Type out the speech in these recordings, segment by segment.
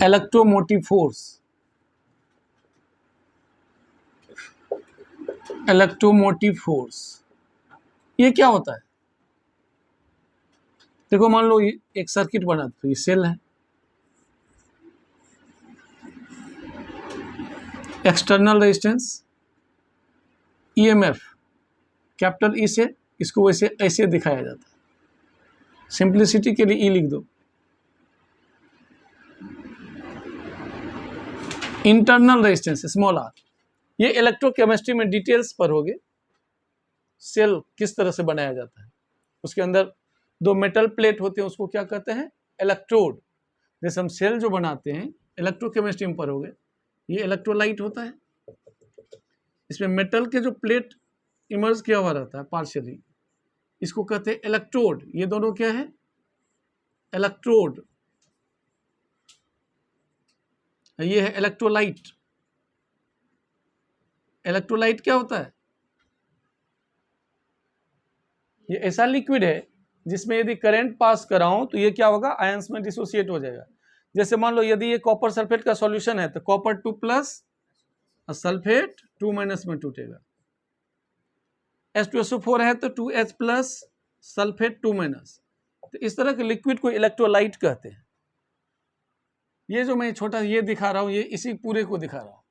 Electromotive force, electromotive force ये क्या होता है? देखो मान लो एक सर्किट बना, तो ये सेल है, external resistance, EMF capital E से, इसको वैसे ऐसे दिखाया जाता है, सिंप्लिसिटी के लिए ई लिख दो। इंटरनल रेजिस्टेंस स्मॉल आर, ये इलेक्ट्रोकेमिस्ट्री में डिटेल्स पर होगे, सेल किस तरह से बनाया जाता है। उसके अंदर दो मेटल प्लेट होते हैं, उसको क्या कहते हैं? इलेक्ट्रोड। जैसे हम सेल जो बनाते हैं इलेक्ट्रोकेमिस्ट्री में पढ़ोगे, ये इलेक्ट्रोलाइट होता है, इसमें मेटल के जो प्लेट इमर्ज किया हुआ रहता है पार्शियली, इसको कहते हैं इलेक्ट्रोड। ये दोनों क्या है? इलेक्ट्रोड। ये है इलेक्ट्रोलाइट। इलेक्ट्रोलाइट क्या होता है? ये ऐसा लिक्विड है जिसमें यदि करंट पास कराऊं तो ये क्या होगा? आयंस में डिसोसिएट हो जाएगा। जैसे मान लो यदि ये कॉपर सल्फेट का सॉल्यूशन है तो कॉपर 2+ और सल्फेट 2- में टूटेगा। H2SO4 है तो 2H+ सल्फेट 2-। तो इस तरह के लिक्विड को इलेक्ट्रोलाइट कहते हैं। ये जो मैं छोटा ये दिखा रहा हूं, ये इसी पूरे को दिखा रहा हूं।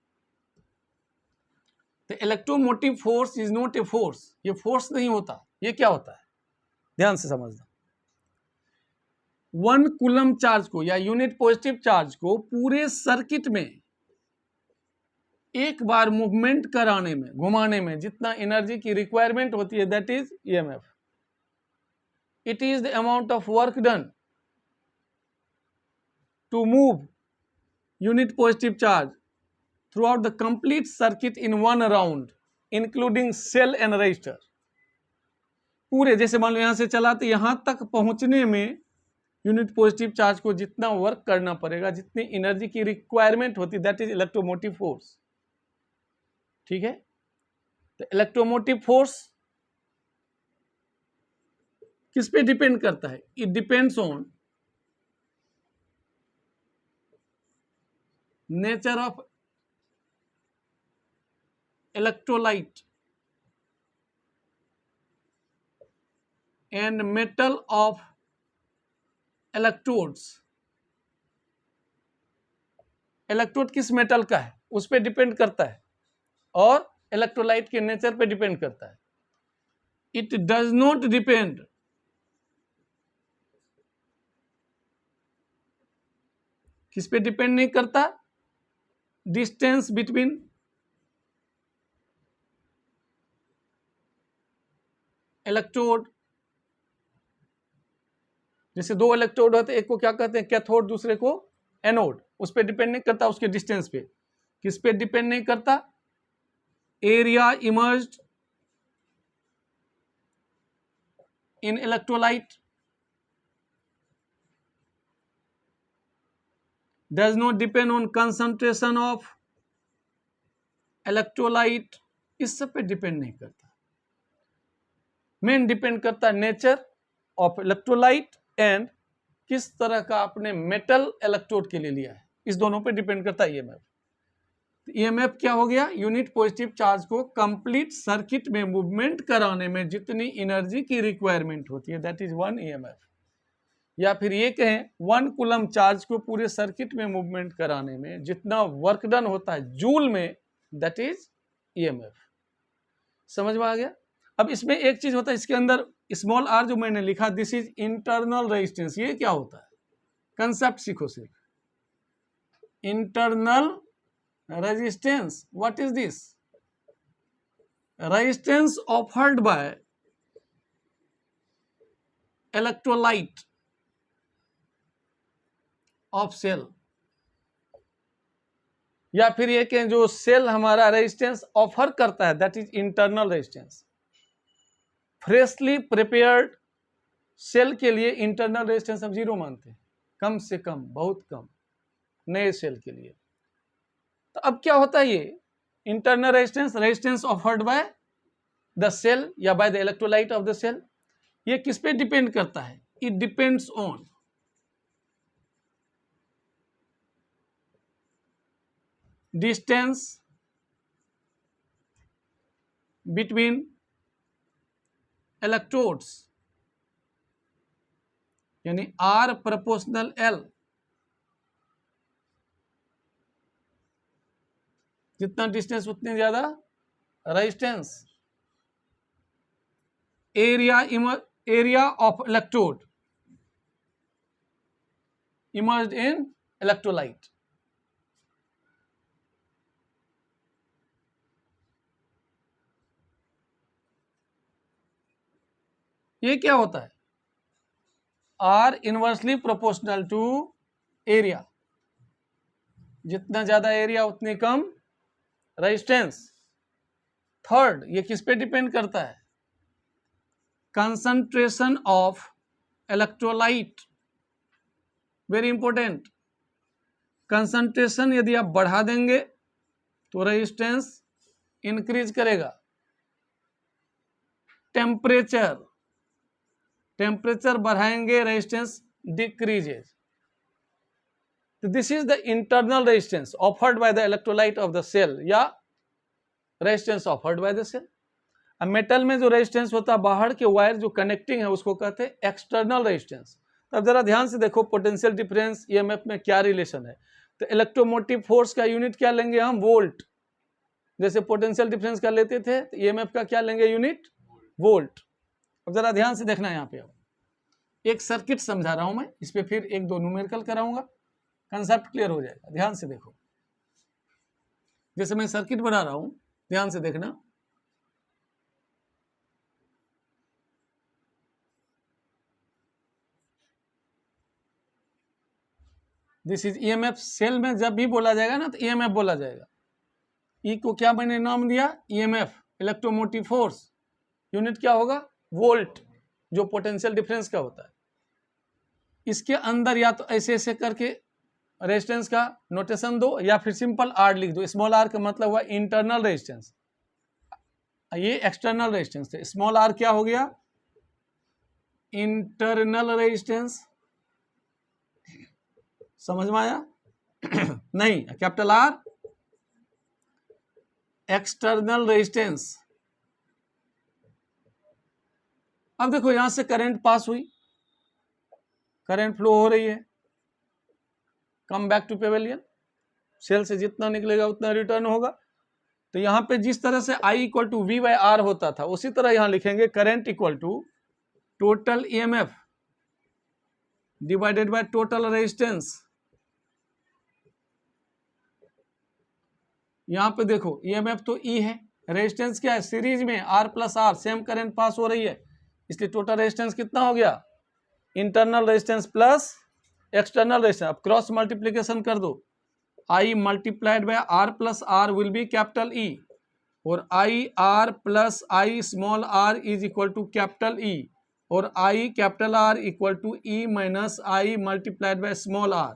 तो electromotive force is not a force, ये फोर्स नहीं होता। ये क्या होता है? ध्यान से समझना। 1 कूलम चार्ज को या यूनिट पॉजिटिव चार्ज को पूरे सर्किट में एक बार मूवमेंट कराने में, घुमाने में जितना एनर्जी की रिक्वायरमेंट होती है, that is EMF. It is the amount of work done to move unit positive charge throughout the complete circuit in 1 round including cell and resistor. पूरे, जैसे मान लो यहां से चला तो यहां तक पहुंचने में यूनिट पॉजिटिव चार्ज को जितना वर्क करना पड़ेगा, जितनी एनर्जी की रिक्वायरमेंट होती है, दैट इज इलेक्ट्रोमोटिव फोर्स। ठीक है? तो इलेक्ट्रोमोटिव फोर्स किस पे डिपेंड करता है? It depends on nature of electrolyte and metal of electrodes. Electrode किस मेटल का है उस पे डिपेंड करता है, और इलेक्ट्रोलाइट के नेचर पे डिपेंड करता है। इट डज नॉट डिपेंड किस पे डिपेंड नहीं करता? Distance between electrode. जैसे दो इलेक्ट्रोड होते हैं, एक को क्या कहते हैं? कैथोड, दूसरे को एनोड। उस पे डिपेंड नहीं करता, उसके डिस्टेंस पे। किस पे डिपेंड नहीं करता? Area emerged in electrolyte does not depend on concentration of electrolyte। इस सब पे डिपेंड नहीं करता। मेन डिपेंड करता है नेचर ऑफ इलेक्ट्रोलाइट एंड किस तरह का आपने मेटल इलेक्ट्रोड के लिए लिया है, इस दोनों पे डिपेंड करता है ईएमएफ। ईएमएफ क्या हो गया? यूनिट पॉजिटिव चार्ज को कंप्लीट सर्किट में मूवमेंट कराने में जितनी एनर्जी की रिक्वायरमेंट होती है, दैट इज 1 ईएमएफ। या फिर ये कहें 1 कूलम चार्ज को पूरे सर्किट में मूवमेंट कराने में जितना वर्क डन होता है जूल में, दैट इज ईएमएफ। समझ में आ गया? अब इसमें एक चीज होता है, इसके अंदर स्मॉल आर जो मैंने लिखा, दिस इज इंटरनल रेजिस्टेंस। ये क्या होता है? कंसेप्ट सीखो सिर्फ। Internal resistance, what is this? Resistance offered by electrolyte of cell. या फिर ये कि जो सेल हमारा रेजिस्टेंस ऑफर करता है, that is internal resistance. Freshly prepared cell के लिए इंटरनल रेजिस्टेंस हम 0 मानते हैं, कम से कम, बहुत कम, नए सेल के लिए। तो अब क्या होता है? ये internal resistance, resistance offered by the cell या by the electrolyte of the cell, ये किस पे डिपेंड करता है? It depends on distance between electrodes यानी R प्रोपोर्शनल L, जितना डिस्टेंस उतनी ज्यादा resistance. Area of electrode immersed in electrolyte. ये क्या होता है? R inversely proportional to area, जितना ज्यादा एरिया उतनी कम रेजिस्टेंस। थर्ड, ये किस पे डिपेंड करता है? Concentration of electrolyte, very important. Concentration यदि आप बढ़ा देंगे तो रेजिस्टेंस इंक्रीज करेगा। टेम्परेचर बढ़ाएंगे, रेजिस्टेंस डिक्रीजेज। तो this is the internal resistance offered by the electrolyte of the cell, या resistance offered by the cell. अब मेटल में जो रेजिस्टेंस होता है, बाहर के वायर जो कनेक्टिंग है, उसको कहते हैं एक्सटर्नल रेजिस्टेंस। तो अब जरा ध्यान से देखो पोटेंशियल डिफरेंस ईएमएफ में क्या रिलेशन है। तो इलेक्ट्रोमोटिव फोर्स का यूनिट क्या लेंगे हम? वोल्ट। जैसे पोटेंशियल डिफरेंस का लेते थे, तो ईएमएफ का क्या लेंगे यूनिट? वोल्ट। अब जरा ध्यान से देखना, यहाँ पे अब एक सर्किट समझा रहा हूं मैं, इस पे फिर एक दो न्यूमेरिकल कराऊंगा, कंसेप्ट क्लियर हो जाएगा। ध्यान से देखो, जैसे मैं सर्किट बना रहा हूं, ध्यान से देखना। This is EMF. सेल में जब भी बोला जाएगा ना, तो ईएमएफ बोला जाएगा। ई को क्या मैंने नाम दिया? EMF, electromotive force. यूनिट क्या होगा? वोल्ट, जो पोटेंशियल डिफरेंस का होता है। इसके अंदर या तो ऐसे ऐसे करके रेजिस्टेंस का नोटेशन दो, या फिर सिंपल आर लिख दो। स्मॉल आर का मतलब हुआ इंटरनल रेजिस्टेंस, ये एक्सटर्नल रेजिस्टेंस है। स्मॉल आर क्या हो गया? Internal resistance. समझ में आया? नहीं, कैपिटल आर एक्सटर्नल रेजिस्टेंस। अब देखो, यहां से करंट पास हुई, करंट फ्लो हो रही है, come back to pavilion. Cell से जितना निकलेगा उतना रिटर्न होगा। तो यहां पे जिस तरह से I equal to V by R होता था, उसी तरह यहां लिखेंगे current equal to total EMF divided by total resistance. यहां पे देखो, ईएमएफ तो E है, रेजिस्टेंस क्या है? सीरीज में R plus r, same current pass हो रही है, इसलिए टोटल रेजिस्टेंस कितना हो गया? Internal resistance plus external resistance. अब क्रॉस मल्टीप्लीकेशन कर दो, I multiplied by R plus r will be capital E, और I R plus I small r is equal to capital E, और I capital R equal to E minus I multiplied by small r।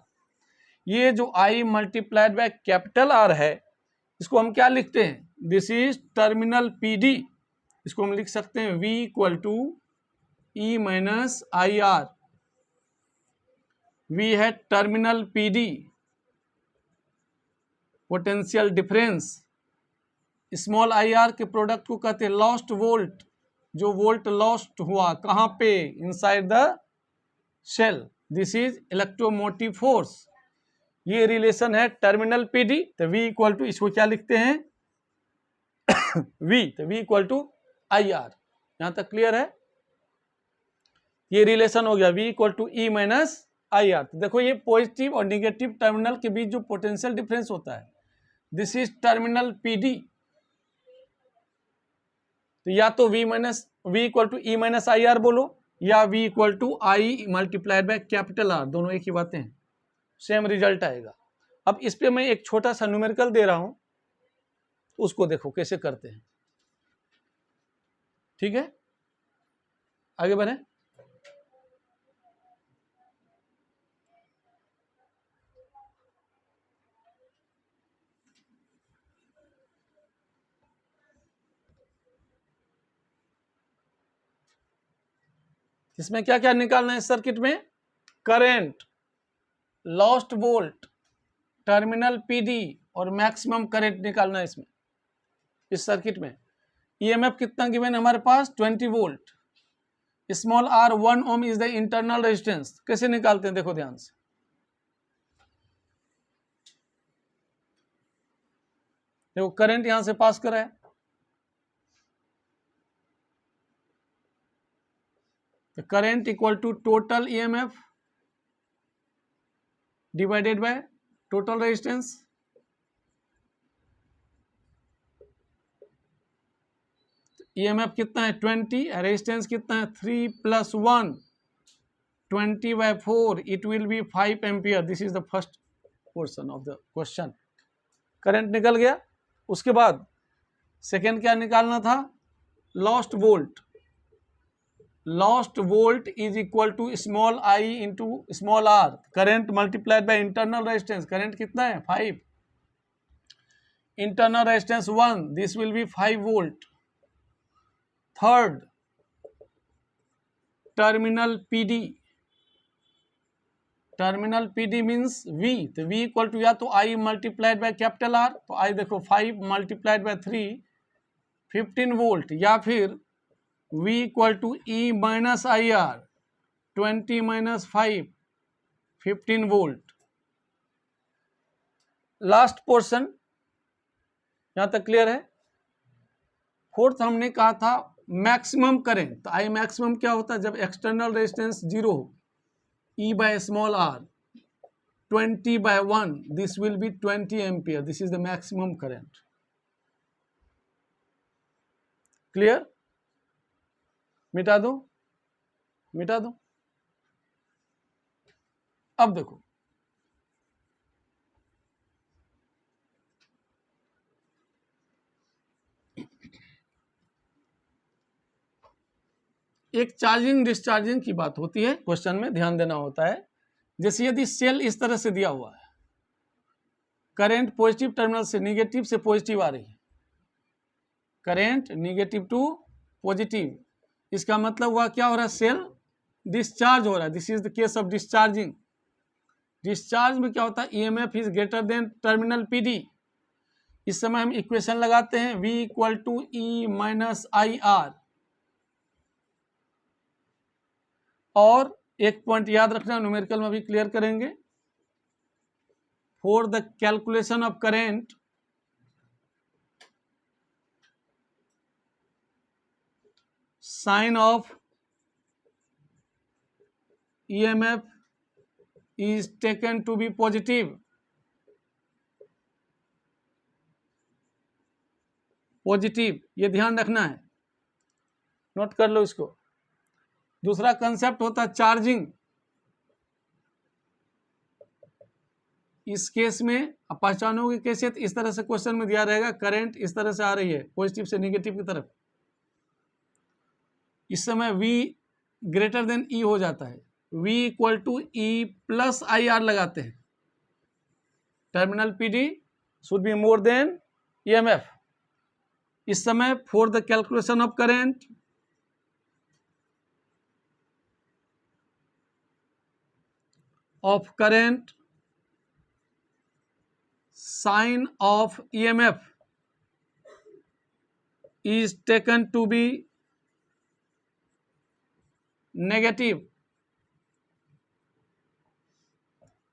ये जो I multiplied by capital R है, इसको हम क्या लिखते हैं? This is terminal PD। इसको हम लिख सकते हैं V equal to E minus I R. V है terminal PD, potential difference. Small I R के प्रोडक्ट को कहते हैं लॉस्ट वोल्ट, जो वोल्ट लॉस्ट हुआ कहां पे? Inside the cell. This is electromotive force. ये रिलेशन है टर्मिनल PD। तो V इक्वल टू, इसको क्या लिखते हैं? V, तो V equal to I R. यहां तक क्लियर है? ये रिलेशन हो गया V equal to E minus I R. देखो, ये पॉजिटिव और निगेटिव टर्मिनल के बीच जो पोटेंशियल डिफरेंस होता है, दिस इज टर्मिनल PD। तो या तो V equal to E minus I R बोलो, या V equal to I multiplied by capital R, दोनों एक ही बातें हैं, सेम रिजल्ट आएगा। अब इस पे मैं एक छोटा सा न्यूमेरिकल दे रहा हूं, उसको देखो कैसे करते हैं। ठीक है, आगे बढ़े। इसमें क्या क्या निकालना है सर्किट में? Current, lost volt, terminal PD, और मैक्सिमम करंट निकालना है इसमें, इस सर्किट में। ईएमएफ कितना गिवन है हमारे पास 20 volt. Small r 1 ohm is the internal resistance. कैसे निकालते हैं देखो ध्यान से, देखो करंट यहां से पास कर रहा है, तो current equal to total EMF divided by total resistance. EMF कितना है 20, रेजिस्टेंस कितना है 3 + 1, 20/4, it will be 5 ampere. This is the first portion of the question. Current निकल गया। उसके बाद सेकेंड क्या निकालना था, lost volt. Lost volt is equal to small I into small R, current multiplied by internal resistance. Current कितना है 5, internal resistance 1, this will be 5 volt. Third, terminal PD. Terminal PD means V, तो V equal to या तो I multiplied by capital R, तो I देखो 5 multiplied by 3 15 volt, या फिर V equal to E minus IR 20 - 5 15 volt. Last portion यहां तक clear है। फोर्थ हमने कहा था मैक्सिमम करेंट, तो आई मैक्सिमम क्या होता है जब एक्सटर्नल रेजिस्टेंस 0 हो, E by small r 20/1, this will be 20 ampere. This is the maximum current. Clear? मिटा दो, मिटा दो। अब देखो, एक चार्जिंग डिस्चार्जिंग की बात होती है, क्वेश्चन में ध्यान देना होता है। जैसे यदि सेल इस तरह से दिया हुआ है, करंट पॉजिटिव टर्मिनल से निगेटिव से पॉजिटिव आ रही है, करंट निगेटिव टू पॉजिटिव, इसका मतलब हुआ क्या हो रहा है, सेल डिस्चार्ज हो रहा है। This is the case of discharging. Discharge में क्या होता है, EMF is greater than terminal PD. इस समय हम इक्वेशन लगाते हैं V equal to E minus IR। और एक पॉइंट याद रखना, न्यूमेरिकल में भी क्लियर करेंगे। For the calculation of current, sign of EMF is taken to be positive। Positive, ये ध्यान रखना है, नोट कर लो इसको। दूसरा कंसेप्ट होता है चार्जिंग। इस केस में आप पहचानोगे कैसे, तो इस तरह से क्वेश्चन में दिया रहेगा, करंट इस तरह से आ रही है पॉजिटिव से निगेटिव की तरफ। इस समय V ग्रेटर देन E हो जाता है, V equal to E plus IR लगाते हैं। Terminal PD should be more than EMF। इस समय for the calculation of current, sign of EMF is taken to be negative.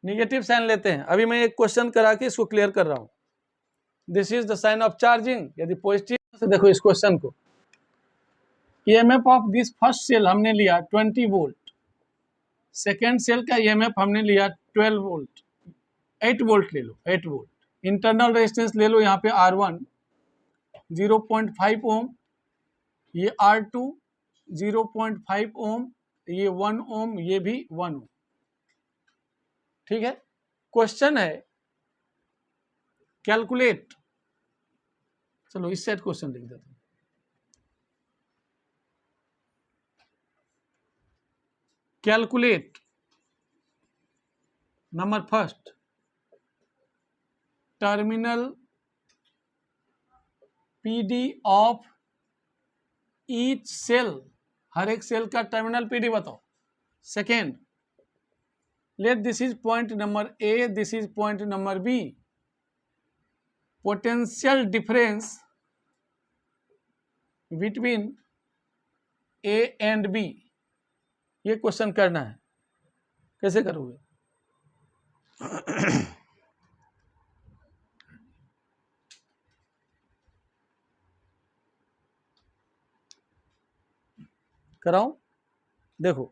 Negative sign लेते हैं। अभी मैं एक क्वेश्चन करा के इसको क्लियर कर रहा हूं। This is the sign of charging. यदि पॉजिटिव से देखो इस क्वेश्चन को, EMF of this first cell हमने लिया 20 वोल्ट, सेकेंड सेल का ईएमएफ हमने लिया 12 वोल्ट, 8 वोल्ट ले लो, 8 वोल्ट। इंटरनल रेजिस्टेंस ले लो यहाँ पे R1 0.5 ओम, ये R2 0.5 ओम, ये 1 ओम, ये भी 1 ओम। ठीक है, क्वेश्चन है कैलकुलेट। चलो इस सेट क्वेश्चन लिख देते हैं। Calculate number first, terminal PD of each cell. हर एक सेल का टर्मिनल पीडी बताओ। Second, let this is point number A, this is point number B। Potential difference between A and B, ये question करना है। कैसे करोगे? कराऊं? देखो,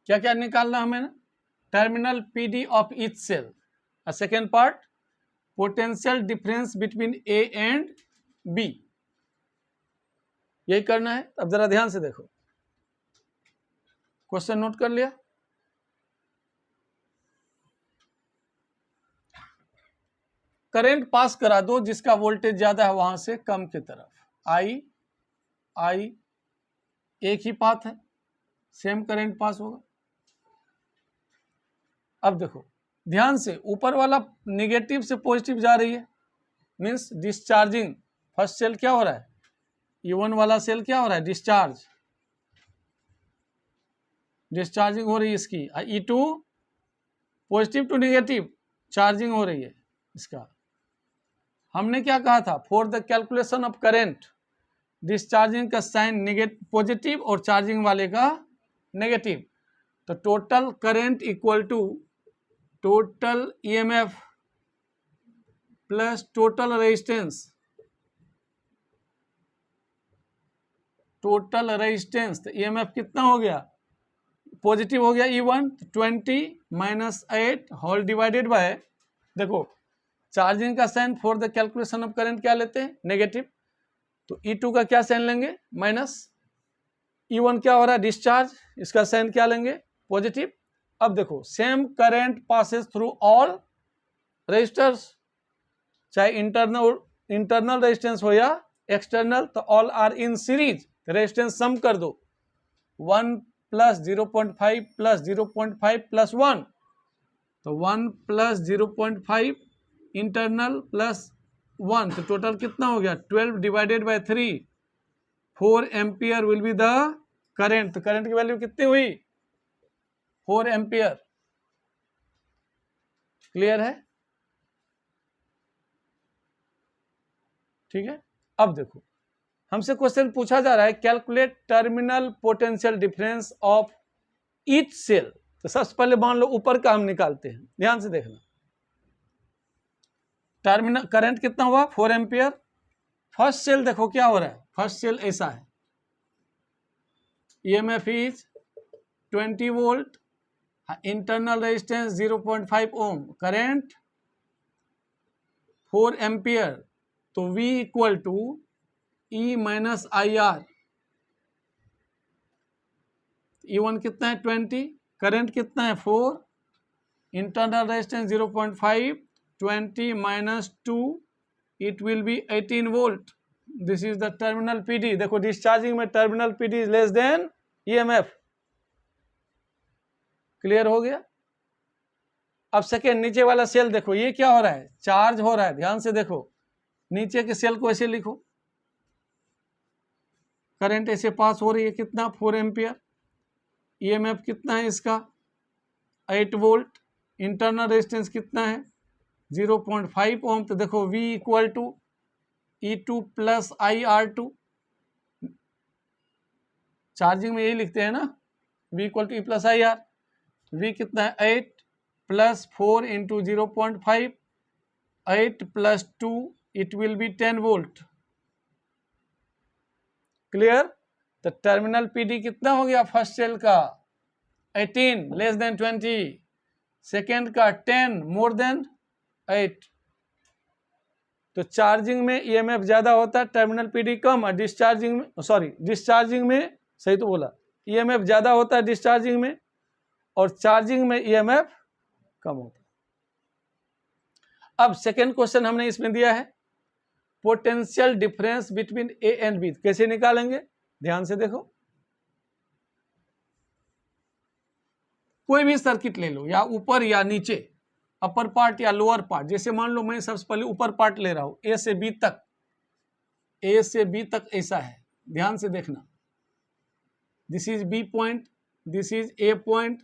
क्या क्या निकालना हमें ना, terminal PD of each cell, second part potential difference between A and B, यही करना है। अब जरा ध्यान से देखो, क्वेश्चन नोट कर लिया? करंट पास करा दो जिसका वोल्टेज ज्यादा है वहां से कम की तरफ, आई आई एक ही पाथ है, सेम करंट पास होगा। अब देखो ध्यान से, ऊपर वाला निगेटिव से पॉजिटिव जा रही है, मींस डिस्चार्जिंग। फर्स्ट सेल क्या हो रहा है, E1 वाला सेल क्या हो रहा है, डिस्चार्जिंग हो रही है इसकी। E2 positive to negative charging हो रही है इसका। हमने क्या कहा था, for the calculation of current discharging का साइन निगेटिव पॉजिटिव और चार्जिंग वाले का नेगेटिव, तो total current equal to total EMF plus total resistance, total resistance. तो EMF कितना हो गया, पॉजिटिव हो गया E1, 20 minus 8 whole divided by, देखो चार्जिंग का sign for the calculation of current क्या लेते हैं, नेगेटिव, तो E2 का क्या साइन लेंगे, माइनस। E1 क्या हो रहा है, डिस्चार्ज, इसका साइन क्या लेंगे, पॉजिटिव। अब देखो same current passes through all resistors, चाहे इंटरनल रेजिस्टेंस हो या एक्सटर्नल, तो all are in series. Resistance sum कर दो, 1 प्लस 0.5 प्लस 0.5 प्लस 1, तो 1 प्लस 0.5 इंटरनल प्लस 1, तो टोटल कितना हो गया, 12 divided by 3, 4 ampere will be the current. तो करंट की वैल्यू कितनी हुई, 4 एम्पियर। क्लियर है? ठीक है। अब देखो हमसे क्वेश्चन पूछा जा रहा है, calculate terminal potential difference of each cell. तो सबसे पहले मान लो ऊपर का हम निकालते हैं, ध्यान से देखना। टर्मिनल करंट कितना हुआ, 4 एम्पियर। फर्स्ट सेल देखो क्या हो रहा है, फर्स्ट सेल ऐसा है, EMF is 20 volt, internal resistance 0.5 ohm, current 4 ampere, तो V equal to E minus IR। E1 कितना है, 20, करंट कितना है, 4, internal resistance 0.5, 20 minus 2, it will be 18 volt. This is the terminal PD। देखो डिस्चार्जिंग में terminal PD is less than EMF। Clear हो गया? अब सेकेंड नीचे वाला सेल देखो, ये क्या हो रहा है, चार्ज हो रहा है। ध्यान से देखो, नीचे के सेल को ऐसे लिखो, करंट ऐसे पास हो रही है, कितना, 4 एम्पियर। EMF कितना है इसका, 8 वोल्ट। इंटरनल रेजिस्टेंस कितना है, 0.5 ओम। तो देखो V equal to E2 plus IR2, charging में यही लिखते हैं ना, V equal to E plus IR। V कितना है, 8 plus 4 into 0.5, 8 plus 2, it will be 10 volt. Clear? तो टर्मिनल PD कितना हो गया, फर्स्ट सेल का 18 लेस देन 20, सेकेंड का 10 मोर देन 8। तो चार्जिंग में EMF ज्यादा होता है, टर्मिनल PD कम, और डिस्चार्जिंग में, डिस्चार्जिंग में, सही तो बोला, EMF ज्यादा होता है डिस्चार्जिंग में, और चार्जिंग में EMF कम होता है। अब सेकेंड क्वेश्चन हमने इसमें दिया है, potential difference between A and B, कैसे निकालेंगे, ध्यान से देखो। कोई भी सर्किट ले लो, या ऊपर या नीचे, अपर पार्ट या लोअर पार्ट। जैसे मान लो मैं सबसे पहले ऊपर पार्ट ले रहा हूं, A से B तक, A से B तक ऐसा है, ध्यान से देखना। This is B point, this is A point,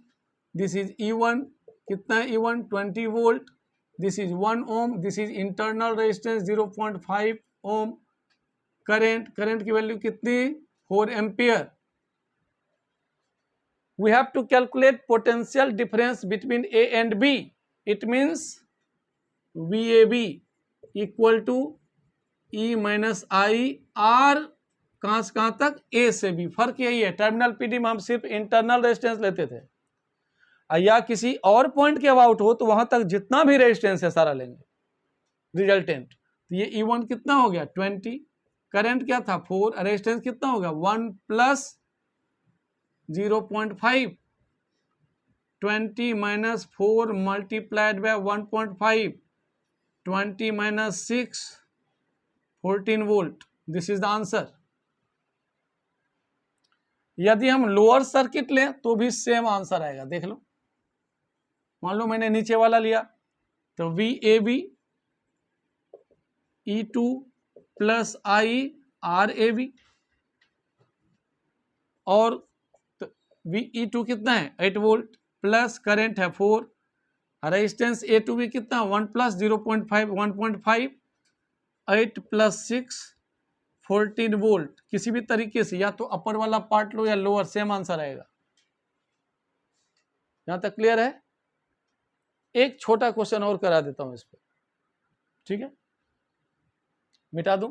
this is E1, कितना है E1 20 volt, this is 1 ohm, this is internal resistance 0.5 ohm, current की वैल्यू कितनी 4 ampere. We have to calculate potential difference between A and B. It means VAB equal to E minus I R, कहाँ से कहाँ तक, A से B। फर्क यही है, टर्मिनल PD में हम सिर्फ इंटरनल रेजिस्टेंस लेते थे, या किसी और पॉइंट के अबाउट हो तो वहां तक जितना भी रेजिस्टेंस है सारा लेंगे रिजल्टेंट। तो ये E1 कितना हो गया 20, करंट क्या था 4, रेजिस्टेंस कितना होगा 1 plus 0.5, 20 minus 4 multiplied by 1.5, 20 minus 6, 14 volt. This is the answer. यदि हम लोअर सर्किट लें तो भी सेम आंसर आएगा, देख लो। मान लो मैंने नीचे वाला लिया तो VAB E2 plus I RAB, और VE2 कितना है 8 वोल्ट, प्लस करंट है 4, रेजिस्टेंस A2 भी कितना 1 प्लस 0.5 1.5, 8 प्लस 6 14 वोल्ट। किसी भी तरीके से या तो अपर वाला पार्ट लो या लोअर, सेम आंसर आएगा। यहां तक क्लियर है? एक छोटा क्वेश्चन और करा देता हूं इस पर, ठीक है, मिटा दूं।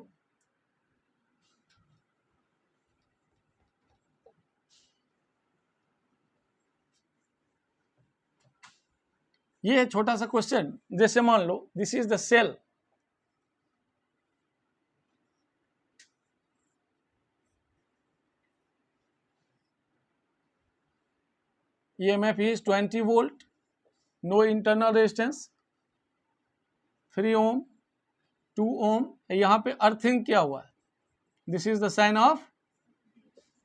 ये है छोटा सा क्वेश्चन, जैसे मान लो this is the cell, EMF is 20 volt, no internal resistance, 3 ohm, 2 ohm। यहाँ पे अर्थिंग क्या हुआ है, this is the sign of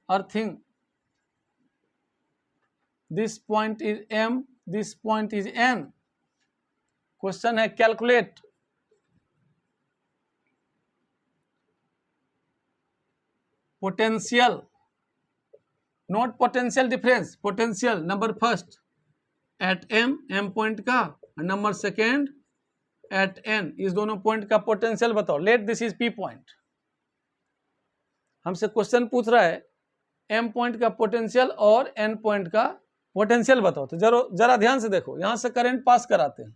earthing, this point is M, this point is N। Question है calculate potential, not potential difference, potential number first at M point का, number second at N, इस दोनों point का potential बताओ। Let this is P point, हमसे question पूछ रहा है M पॉइंट का पोटेंशियल और N पॉइंट का पोटेंशियल बताओ। तो जरा ध्यान से देखो, यहां से करंट पास कराते हैं।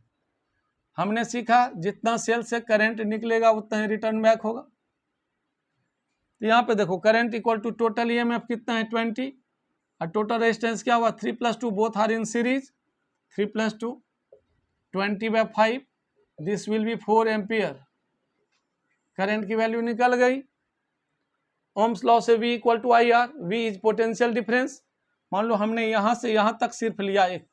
हमने सीखा जितना सेल से करंट निकलेगा उतना ही रिटर्न बैक होगा। तो यहाँ पे देखो current equal to total EMF कितना है 20, और टोटल रेजिस्टेंस क्या हुआ 3 + 2 both are in series, 3 + 2 20/5, this will be 4 ampere. Current की वैल्यू निकल गई। ओम्स लॉ से V equal to IR, V is potential difference. मान लो हमने यहां से यहां तक सिर्फ लिया एक,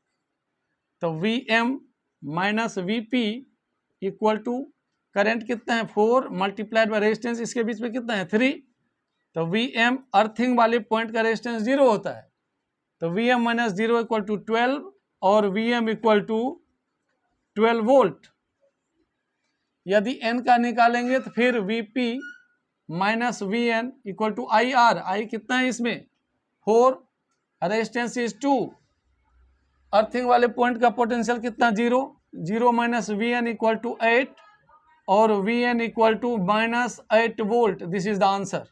तो VM minus VP equal to current कितना है 4 मल्टीप्लाइड बाय रेजिस्टेंस, इसके बीच में कितना है 3। तो VM अर्थिंग वाले पॉइंट का रेजिस्टेंस 0 होता है, तो VM माइनस 0 इक्वल टू 12, और VM इक्वल टू 12 वोल्ट। यदि N का निकालेंगे तो फिर VP minus VN equal to IR, I कितना है इसमें 4, रेजिस्टेंस इज 2, अर्थिंग वाले पॉइंट का पोटेंशियल कितना 0, 0 माइनस VN इक्वल टू 8, और VN equal to minus 8 volt. This is the answer.